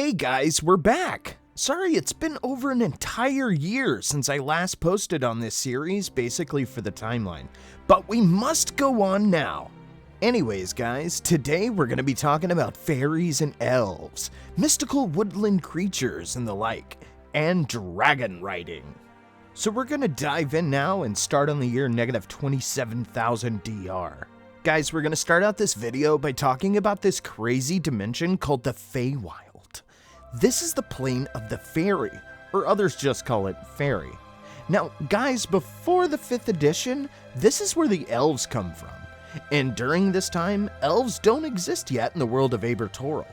Hey guys, we're back! Sorry, it's been over an entire year since I last posted on this series, basically for the timeline. But we must go on now. Anyways guys, today we're going to be talking about fairies and elves, mystical woodland creatures and the like, and dragon riding. So we're going to dive in now and start on the year negative 27,000 DR. Guys, we're going to start out this video by talking about this crazy dimension called the Feywild. This is the plane of the fairy, or others just call it fairy. Now, guys, before the 5th edition, this is where the elves come from. And during this time, elves don't exist yet in the world of Abertoral.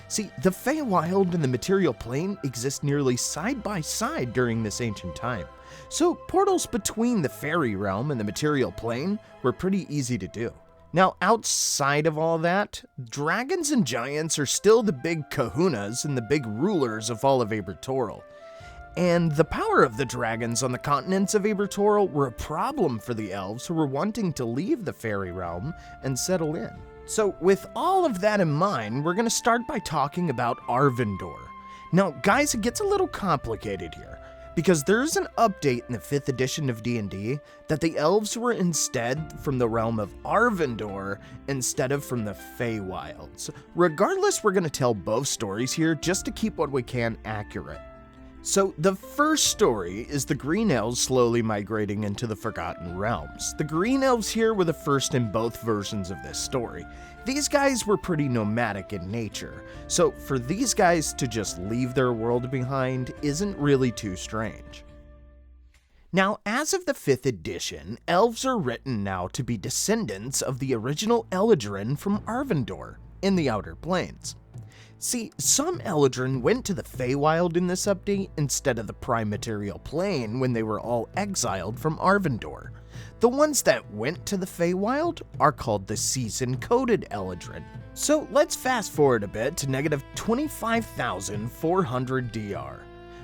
See, the Feywild and the material plane exist nearly side by side during this ancient time. So portals between the fairy realm and the material plane were pretty easy to do. Now, outside of all that, dragons and giants are still the big kahunas and the big rulers of all of Abertoral. And the power of the dragons on the continents of Abertoral were a problem for the elves who were wanting to leave the fairy realm and settle in. So with all of that in mind, we're going to start by talking about Arvindor. Now, guys, it gets a little complicated here, because there's an update in the 5th edition of D&D that the elves were instead from the realm of Arvindor instead of from the Feywilds. Regardless, we're going to tell both stories here just to keep what we can accurate. So the first story is the Green Elves slowly migrating into the Forgotten Realms. The Green Elves here were the first in both versions of this story. These guys were pretty nomadic in nature, so for these guys to just leave their world behind isn't really too strange. Now, as of the 5th edition, elves are written now to be descendants of the original Eladrin from Arvindor in the Outer Planes. See, some Eladrin went to the Feywild in this update instead of the Prime Material Plane when they were all exiled from Arvindor. The ones that went to the Feywild are called the Season-Coded Eladrin. So let's fast forward a bit to negative 25,400 DR,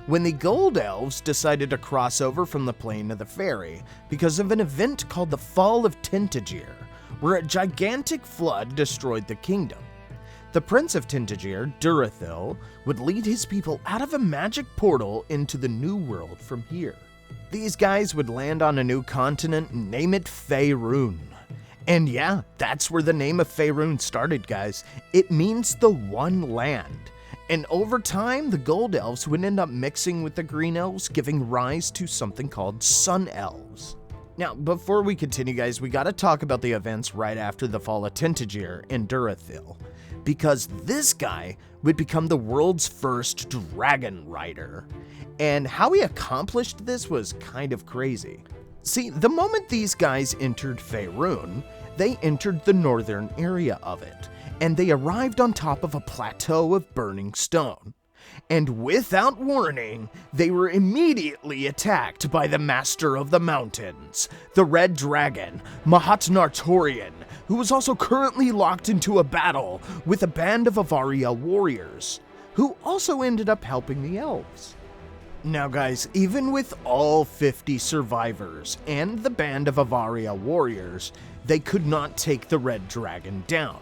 when the Gold Elves decided to cross over from the plane of the fairy because of an event called the Fall of Tintagir, where a gigantic flood destroyed the kingdom. The Prince of Tintagir, Durothil, would lead his people out of a magic portal into the New World from here. These guys would land on a new continent and name it Faerun. And yeah, that's where the name of Faerun started, guys. It means the One Land. And over time, the Gold Elves would end up mixing with the Green Elves, giving rise to something called Sun Elves. Now, before we continue, guys, we gotta talk about the events right after the Fall of Tintagir and Durothil, because this guy would become the world's first Dragonrider. And how he accomplished this was kind of crazy. See, the moment these guys entered Faerun, they entered the northern area of it, and they arrived on top of a plateau of burning stone. And without warning, they were immediately attacked by the Master of the Mountains, the Red Dragon, Mahatnartorian, who was also currently locked into a battle with a band of Avaria warriors, who also ended up helping the elves. Now guys, even with all 50 survivors and the band of Avaria warriors, they could not take the Red Dragon down.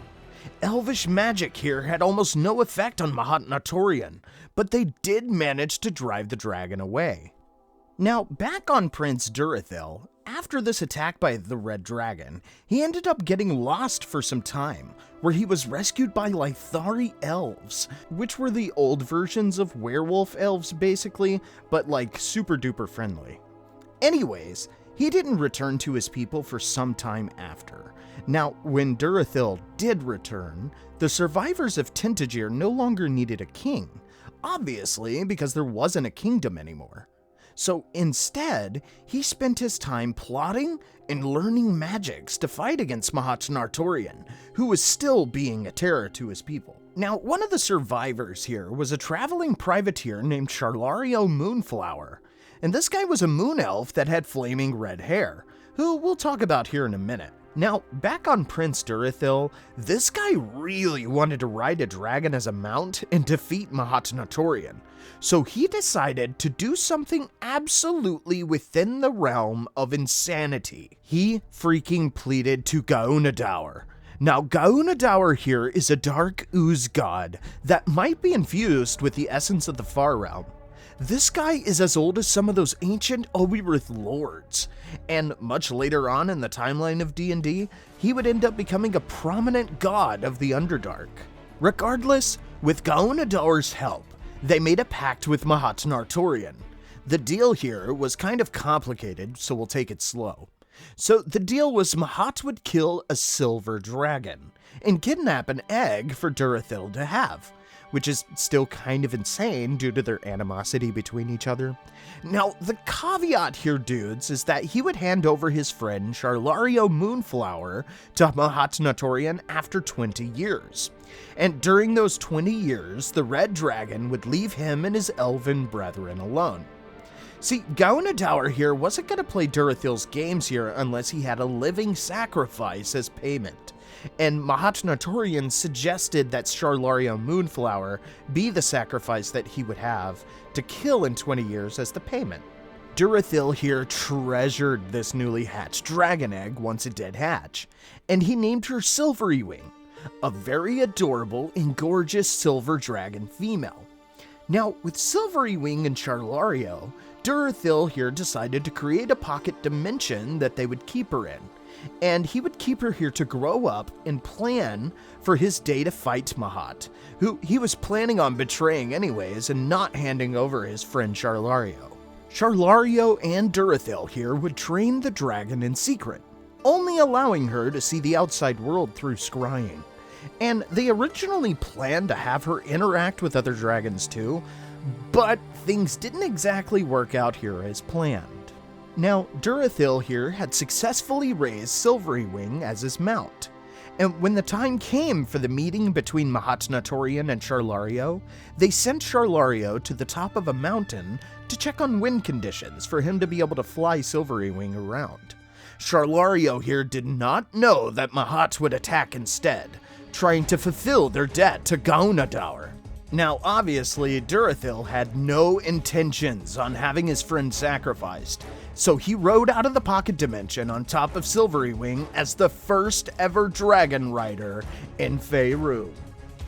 Elvish magic here had almost no effect on Mahatnartorian, but they did manage to drive the dragon away. Now, back on Prince Durothil, after this attack by the Red Dragon, he ended up getting lost for some time, where he was rescued by Lythari elves, which were the old versions of werewolf elves basically, but like super duper friendly. Anyways, he didn't return to his people for some time after. Now, when Durothil did return, the survivors of Tintagir no longer needed a king, obviously because there wasn't a kingdom anymore. So instead, he spent his time plotting and learning magics to fight against Mahatnartorian, who was still being a terror to his people. Now, one of the survivors here was a traveling privateer named Charlario Moonflower, and this guy was a moon elf that had flaming red hair, who we'll talk about here in a minute. Now, back on Prince Durothil, this guy really wanted to ride a dragon as a mount and defeat Mahatnartorian, so he decided to do something absolutely within the realm of insanity. He freaking pleaded to Gaunadaur. Now, Gaunadaur here is a dark ooze god that might be infused with the essence of the Far Realm. This guy is as old as some of those ancient Oberith lords, and much later on in the timeline of D&D, he would end up becoming a prominent god of the Underdark. Regardless, with Gaunadaur's help, they made a pact with Mahat-Nartorian. The deal here was kind of complicated, so we'll take it slow. So the deal was Mahat would kill a silver dragon and kidnap an egg for Durothil to have, which is still kind of insane due to their animosity between each other. Now, the caveat here, dudes, is that he would hand over his friend Charlario Moonflower to Mahat-Nartorian after 20 years. And during those 20 years, the red dragon would leave him and his elven brethren alone. See, Gaunadaur here wasn't going to play Durothil's games here unless he had a living sacrifice as payment. And Mahat-Nartorian suggested that Charlario Moonflower be the sacrifice that he would have to kill in 20 years as the payment. Durothil here treasured this newly hatched dragon egg once it did hatch, and he named her Silvery Wing, a very adorable and gorgeous silver dragon female. Now, with Silvery Wing and Charlario, Durothil here decided to create a pocket dimension that they would keep her in, and he would keep her here to grow up and plan for his day to fight Mahat, who he was planning on betraying anyways and not handing over his friend Charlario. Charlario and Durothil here would train the dragon in secret, only allowing her to see the outside world through scrying. And they originally planned to have her interact with other dragons too, but things didn't exactly work out here as planned. Now, Durothil here had successfully raised Silvery Wing as his mount, and when the time came for the meeting between Mahat-Nartorian and Charlario, they sent Charlario to the top of a mountain to check on wind conditions for him to be able to fly Silvery Wing around. Charlario here did not know that Mahat would attack instead, trying to fulfill their debt to Gaunadaur. Now, obviously, Durothil had no intentions on having his friend sacrificed, so he rode out of the pocket dimension on top of Silvery Wing as the first ever Dragonrider in Faerun.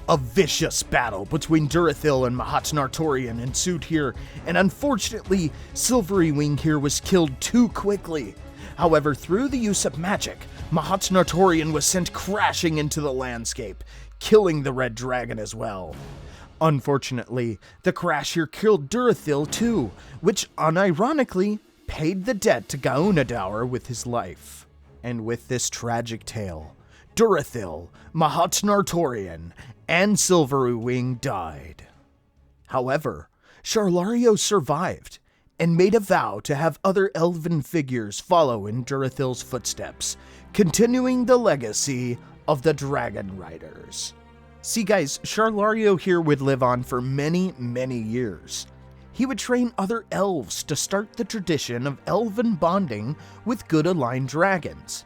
A vicious battle between Durothil and Mahat-Nartorian ensued here, and unfortunately, Silvery Wing here was killed too quickly. However, through the use of magic, Mahat-Nartorian was sent crashing into the landscape, killing the red dragon as well. Unfortunately, the crash here killed Durothil too, which unironically paid the debt to Gaunadaur with his life. And with this tragic tale, Durothil, Mahat-Nartorian, and Silvery Wing died. However, Charlario survived and made a vow to have other elven figures follow in Durothil's footsteps, continuing the legacy of the Dragonriders. See guys, Charlario here would live on for many, many years. He would train other elves to start the tradition of elven bonding with good aligned dragons.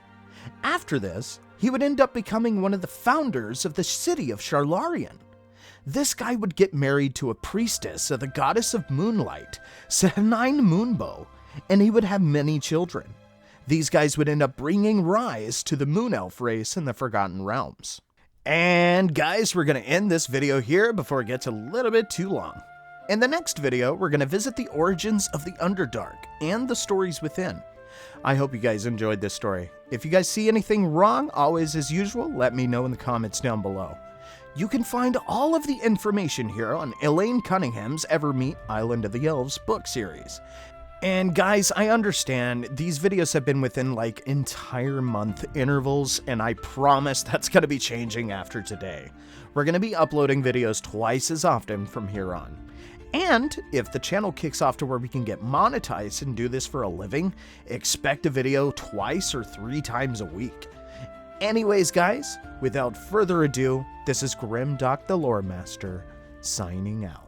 After this, he would end up becoming one of the founders of the city of Charlarian. This guy would get married to a priestess of the goddess of moonlight, Sehanine Moonbow, and he would have many children. These guys would end up bringing rise to the Moon Elf race in the Forgotten Realms. And guys, we're going to end this video here before it gets a little bit too long. In the next video, we're going to visit the origins of the Underdark and the stories within. I hope you guys enjoyed this story. If you guys see anything wrong, always as usual, let me know in the comments down below. You can find all of the information here on Elaine Cunningham's Evermeet Island of the Elves book series. And guys, I understand these videos have been within like entire month intervals, and I promise that's going to be changing after today. We're going to be uploading videos twice as often from here on. And if the channel kicks off to where we can get monetized and do this for a living, expect a video twice or 3 times a week. Anyways guys, without further ado, this is Grimdock the Loremaster, signing out.